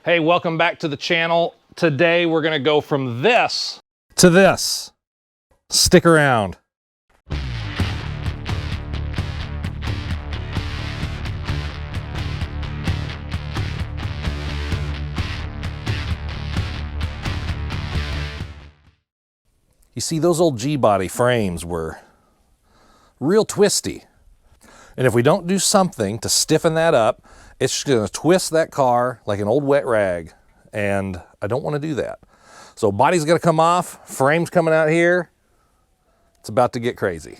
Hey, welcome back to the channel. Today we're gonna go from this to this. Stick around. You see, those old G-body frames were real twisty. And if we don't do something to stiffen that up, it's just gonna twist that car like an old wet rag. And I don't wanna do that. So body's gonna come off, frame's coming out here. It's about to get crazy.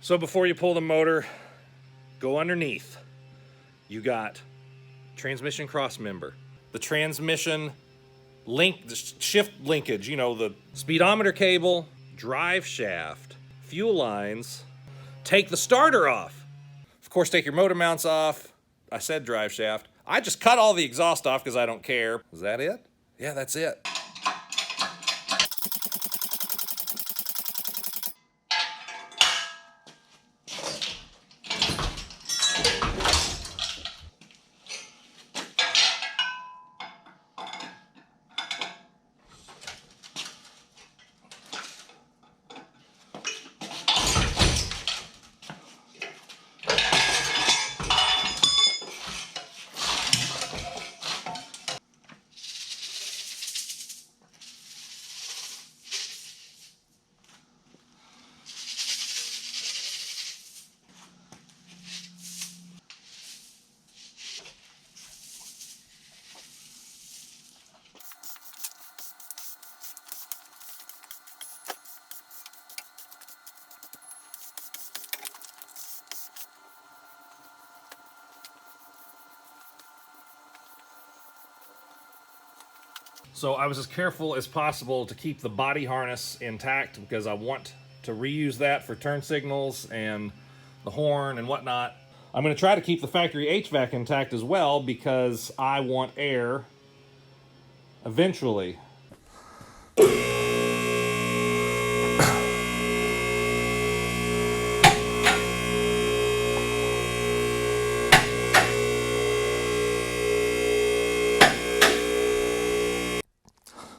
So before you pull the motor, go underneath. You got transmission cross member, the transmission link, the shift linkage, you know, the speedometer cable, drive shaft, fuel lines. Take the starter off. Of course, take your motor mounts off. I said drive shaft. I just cut all the exhaust off because I don't care. Is that it? Yeah, that's it. So I was as careful as possible to keep the body harness intact because I want to reuse that for turn signals and the horn and whatnot. I'm going to try to keep the factory HVAC intact as well because I want air eventually.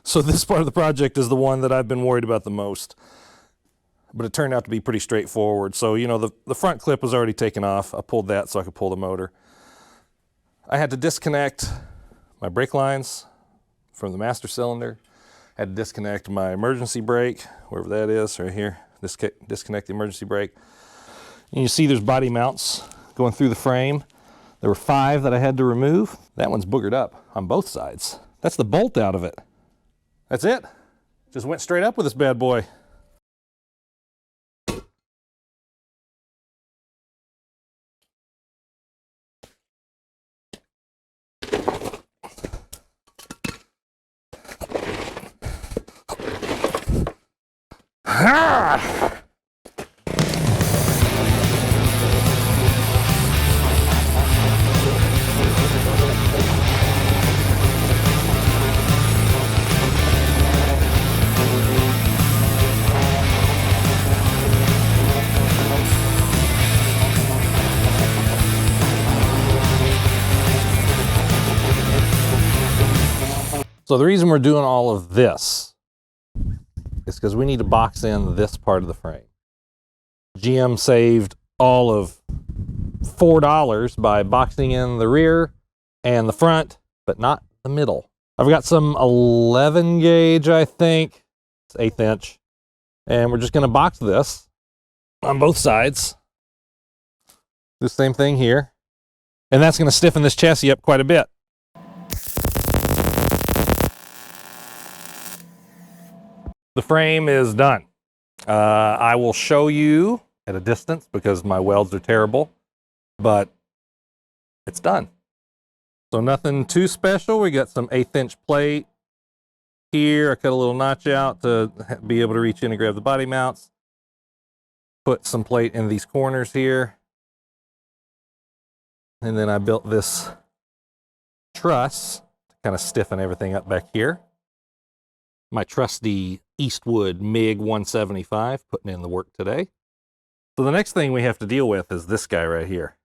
So this part of the project is the one that I've been worried about the most. But it turned out to be pretty straightforward. So, you know, the front clip was already taken off. I pulled that so I could pull the motor. I had to disconnect my brake lines, from the master cylinder. Had to disconnect my emergency brake, wherever that is, right here. Disconnect the emergency brake. And you see there's body mounts going through the frame. There were 5 that I had to remove. That one's boogered up on both sides. That's the bolt out of it. That's it. Just went straight up with this bad boy. So the reason we're doing all of this is because we need to box in this part of the frame. GM saved all of $4 by boxing in the rear and the front, but not the middle. I've got some 11 gauge, I think. It's 1/8 inch. And we're just going to box this on both sides. Do the same thing here. And that's going to stiffen this chassis up quite a bit. The frame is done. I will show you at a distance because my welds are terrible, but it's done. So nothing too special. We got some 1/8 inch plate here. I cut a little notch out to be able to reach in and grab the body mounts. Put some plate in these corners here. And then I built this truss to kind of stiffen everything up back here. My trusty Eastwood MiG 175, putting in the work today. So the next thing we have to deal with is this guy right here.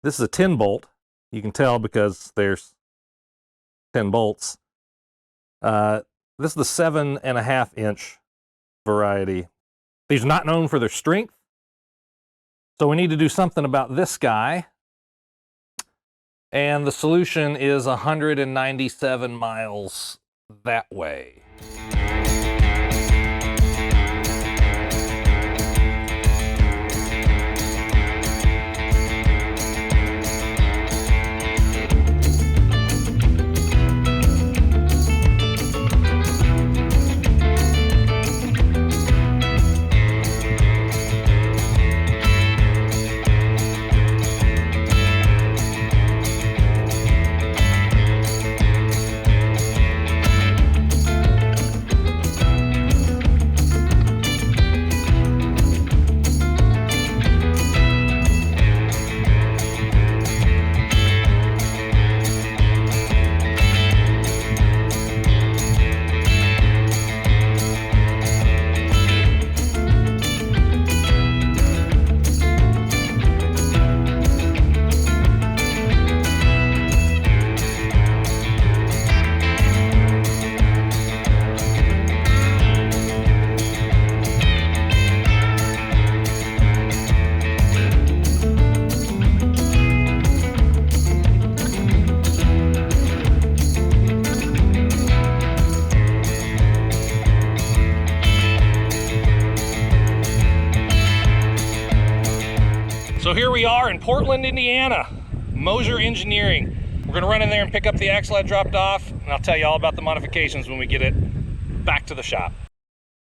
This is a 10 bolt. You can tell because there's 10 bolts. This is the 7.5 inch variety. These are not known for their strength. So we need to do something about this guy. And the solution is 197 miles that way. So here we are in Portland, Indiana, Mosier Engineering. We're gonna run in there and pick up the axle I dropped off, and I'll tell you all about the modifications when we get it back to the shop.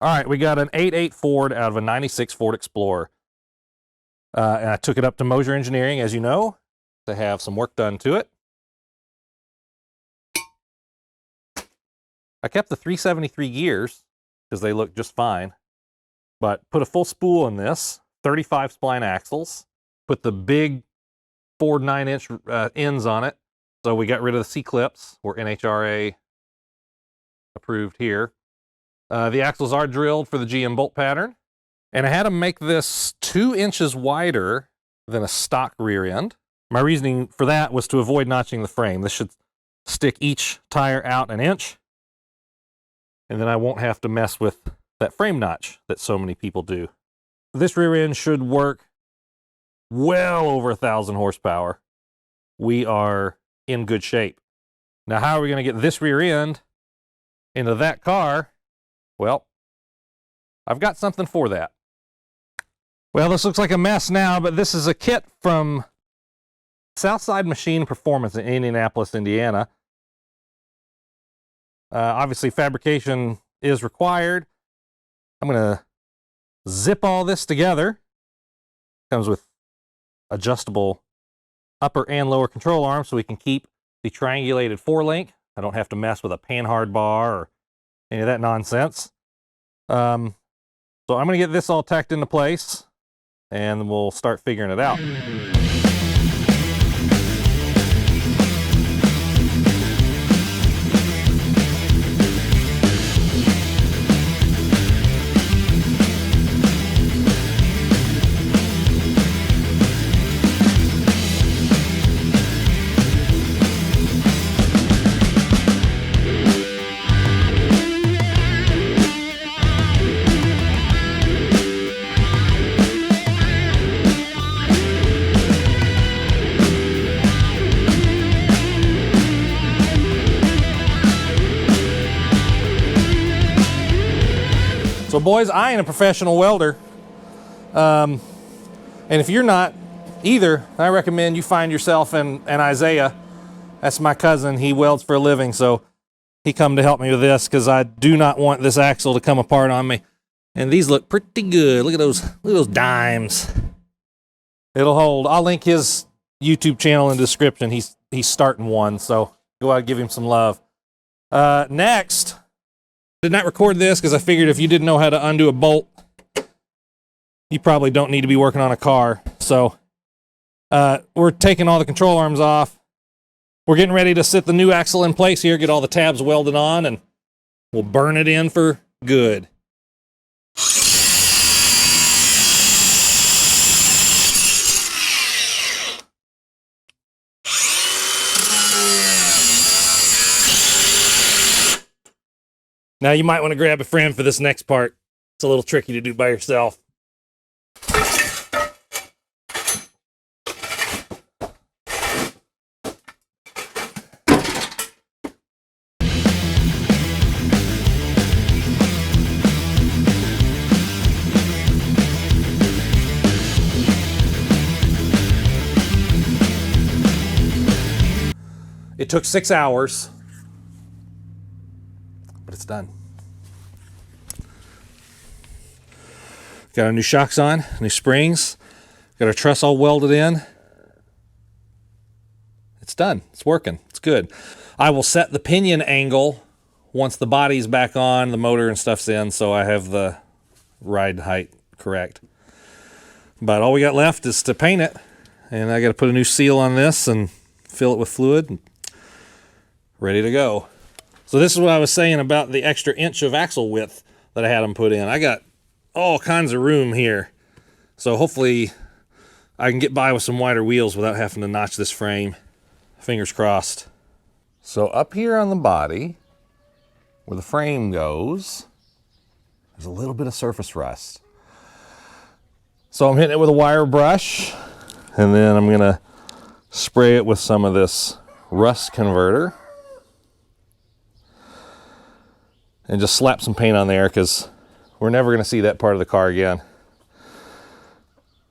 All right, we got an 8.8 Ford out of a 96 Ford Explorer. And I took it up to Mosier Engineering, as you know, to have some work done to it. I kept the 373 gears because they look just fine, but put a full spool in this, 35 spline axles, put the big Ford 9-inch ends on it. So we got rid of the C-clips. We're NHRA approved here. The axles are drilled for the GM bolt pattern. And I had to make this 2 inches wider than a stock rear end. My reasoning for that was to avoid notching the frame. This should stick each tire out 1 inch. And then I won't have to mess with that frame notch that so many people do. This rear end should work well over 1,000 horsepower. We are in good shape. Now, how are we going to get this rear end into that car, well, I've got something for that. Well, this looks like a mess now, but this is a kit from Southside Machine Performance in Indianapolis, Indiana. Obviously, fabrication is required. I'm going to zip all this together. Comes with adjustable upper and lower control arms so we can keep the triangulated 4-link. I don't have to mess with a panhard bar or any of that nonsense. So I'm going to get this all tacked into place, and we'll start figuring it out. So boys, I ain't a professional welder. And if you're not either, I recommend you find yourself an Isaiah. That's my cousin. He welds for a living, so he come to help me with this because I do not want this axle to come apart on me. And these look pretty good. Look at those dimes. It'll hold. I'll link his YouTube channel in the description. He's starting one, so go out and give him some love. Next, did not record this because I figured if you didn't know how to undo a bolt, you probably don't need to be working on a car. So we're taking all the control arms off. We're getting ready to sit the new axle in place here, get all the tabs welded on, and we'll burn it in for good. Now you might want to grab a friend for this next part. It's a little tricky to do by yourself. It took 6 hours. But it's done. Got our new shocks on, new springs. Got our truss all welded in. It's done. It's working. It's good. I will set the pinion angle once the body's back on, the motor and stuff's in, so I have the ride height correct. But all we got left is to paint it, and I got to put a new seal on this and fill it with fluid. And ready to go. So this is what I was saying about the extra inch of axle width that I had them put in. I got all kinds of room here. So hopefully I can get by with some wider wheels without having to notch this frame. Fingers crossed. So up here on the body, where the frame goes, there's a little bit of surface rust. So I'm hitting it with a wire brush, and then I'm gonna spray it with some of this rust converter. And just slap some paint on there because we're never going to see that part of the car again.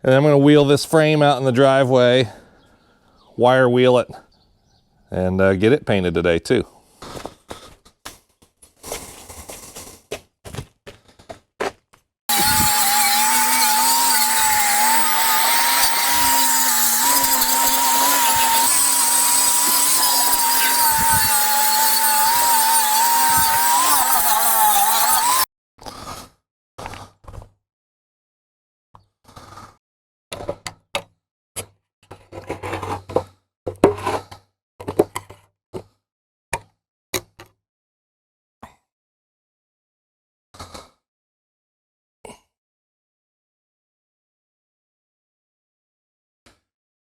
And I'm going to wheel this frame out in the driveway, wire wheel it, and get it painted today too.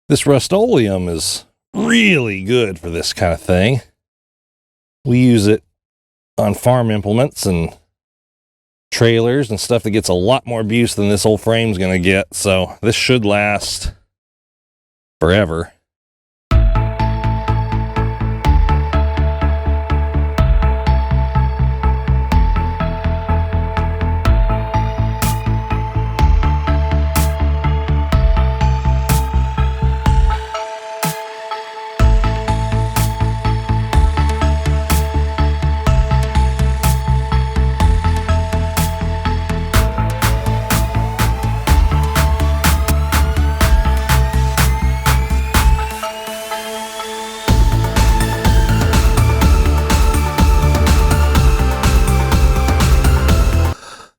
This Rust-Oleum is really good for this kind of thing. We use it on farm implements and trailers and stuff that gets a lot more abuse than this old frame's going to get. So this should last forever.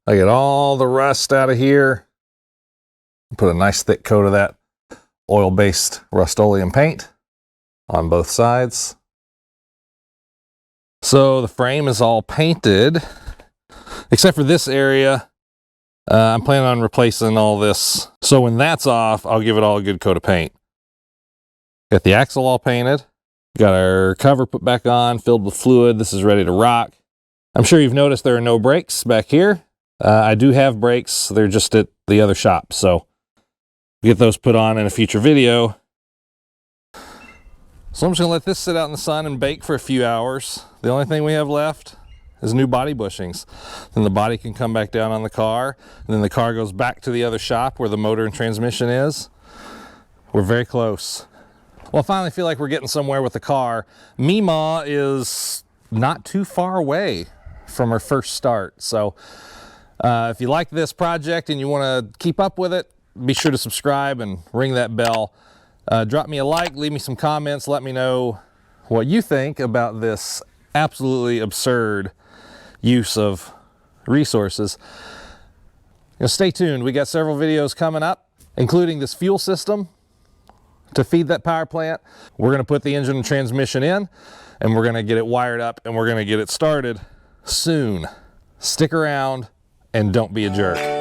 I get all the rust out of here. Put a nice thick coat of that oil-based Rust-Oleum paint on both sides. So the frame is all painted, except for this area. I'm planning on replacing all this. So when that's off, I'll give it all a good coat of paint. Got the axle all painted. Got our cover put back on, filled with fluid. This is ready to rock. I'm sure you've noticed there are no brakes back here. I do have brakes. They're just at the other shop, so get those put on in a future video. So I'm just gonna let this sit out in the sun and bake for a few hours. The only thing we have left is new body bushings. Then the body can come back down on the car, and then the car goes back to the other shop where the motor and transmission is. We're very close. Well, I finally feel like we're getting somewhere with the car. Meemaw is not too far away from her first start. So if you like this project and you want to keep up with it, be sure to subscribe and ring that bell. Drop me a like, leave me some comments, let me know what you think about this absolutely absurd use of resources. Stay tuned. We got several videos coming up, including this fuel system to feed that power plant. We're going to put the engine and transmission in, and we're going to get it wired up, and we're going to get it started soon. Stick around and don't be a jerk.